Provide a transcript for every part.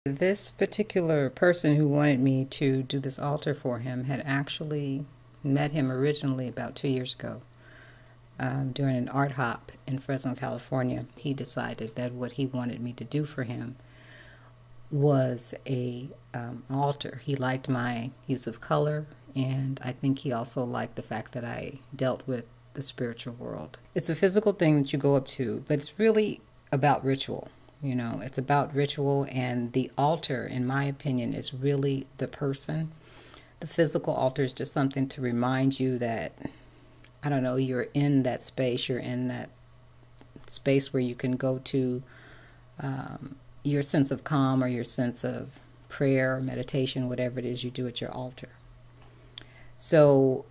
This particular person who wanted me to do this altar for him had actually met him originally about 2 years ago during an art hop in Fresno, California. He decided that what he wanted me to do for him was a altar. He liked my use of color, and I think he also liked the fact that I dealt with the spiritual world. It's a physical thing that you go up to, but it's really about ritual. You know, it's about ritual, and the altar, in my opinion, is really the person. The physical altar is just something to remind you that, I don't know, you're in that space, you're in that space where you can go to your sense of calm or your sense of prayer or meditation, whatever it is you do at your altar. So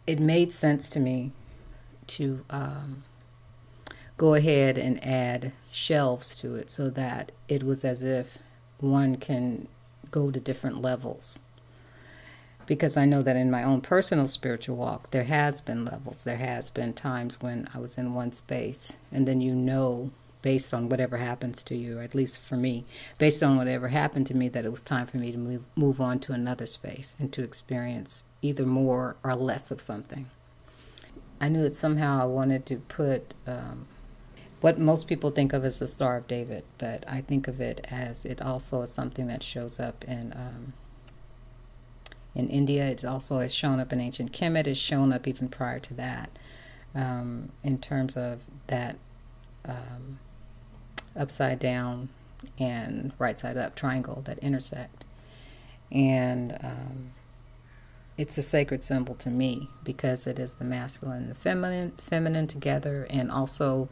it made sense to me to go ahead and add shelves to it so that it was as if one can go to different levels. Because I know that in my own personal spiritual walk, there has been levels. There has been times when I was in one space, and then you know, based on whatever happens to you, or at least for me, based on whatever happened to me, that it was time for me to move on to another space and to experience either more or less of something. I knew that somehow I wanted to put what most people think of as the Star of David, but I think of it as it also is something that shows up in India. It also has shown up in ancient Kemet. It's shown up even prior to that in terms of that upside down and right side up triangle that intersect. And it's a sacred symbol to me because it is the masculine and the feminine together, and also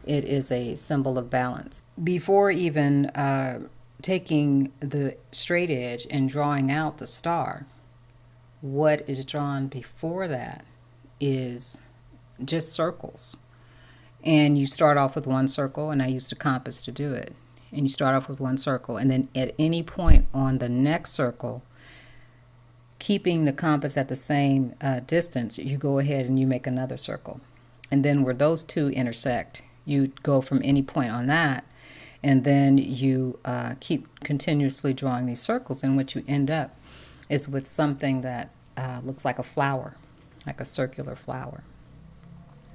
it is a symbol of balance. Before even taking the straight edge and drawing out the star, what is drawn before that is just circles. And you start off with one circle, and I used a compass to do it. And you start off with one circle, and then at any point on the next circle, keeping the compass at the same distance, you go ahead and you make another circle. And then where those two intersect, you go from any point on that, and then you keep continuously drawing these circles, and what you end up is with something that looks like a flower, like a circular flower.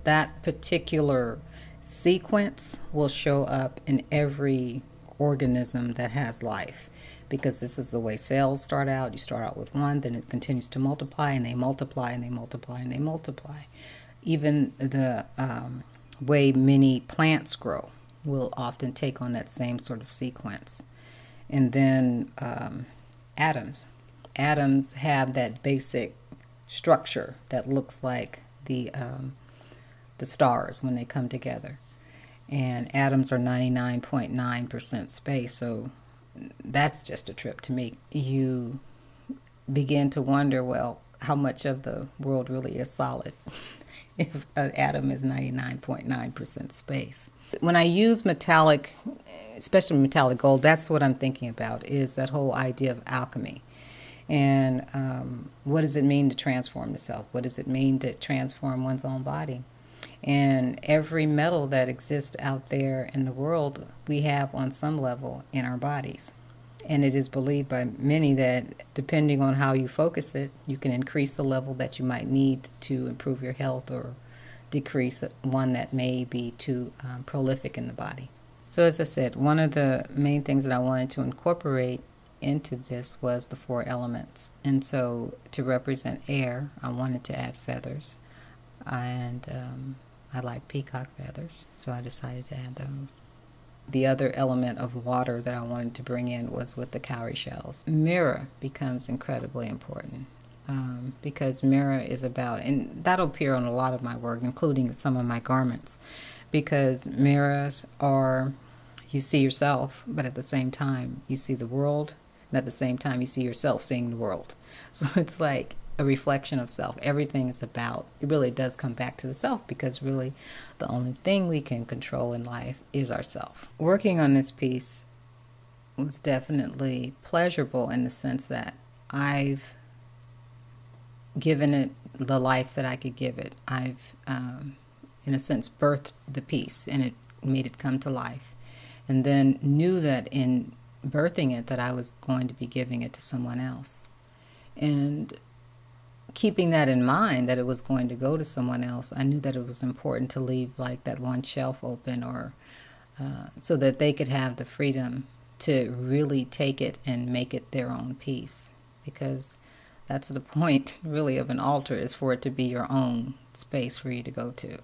That particular sequence will show up in every organism that has life, because this is the way cells start out. You start out with one, then it continues to multiply, and they multiply, and they multiply, and they multiply. Even the way many plants grow will often take on that same sort of sequence. And then atoms. Atoms have that basic structure that looks like the stars when they come together. And atoms are 99.9% space, so that's just a trip to me. You begin to wonder, well, how much of the world really is solid if an atom is 99.9% space. When I use metallic, especially metallic gold, that's what I'm thinking about, is that whole idea of alchemy. And what does it mean to transform the self? What does it mean to transform one's own body? And every metal that exists out there in the world, we have on some level in our bodies. And it is believed by many that depending on how you focus it, you can increase the level that you might need to improve your health, or decrease one that may be too prolific in the body. So as I said, one of the main things that I wanted to incorporate into this was the 4 elements. And so to represent air, I wanted to add feathers. And I like peacock feathers, so I decided to add those. The other element of water that I wanted to bring in was with the cowrie shells. Mirror becomes incredibly important because mirror is about, and that'll appear on a lot of my work, including some of my garments, because mirrors are, you see yourself, but at the same time you see the world, and at the same time you see yourself seeing the world. So it's like a reflection of self. Everything is about, it really does come back to the self, because really the only thing we can control in life is ourself. Working on this piece was definitely pleasurable in the sense that I've given it the life that I could give it. I've, in a sense, birthed the piece, and it made it come to life. And then knew that in birthing it that I was going to be giving it to someone else. And keeping that in mind, that it was going to go to someone else, I knew that it was important to leave like that one shelf open, or so that they could have the freedom to really take it and make it their own piece. Because that's the point, really, of an altar, is for it to be your own space for you to go to.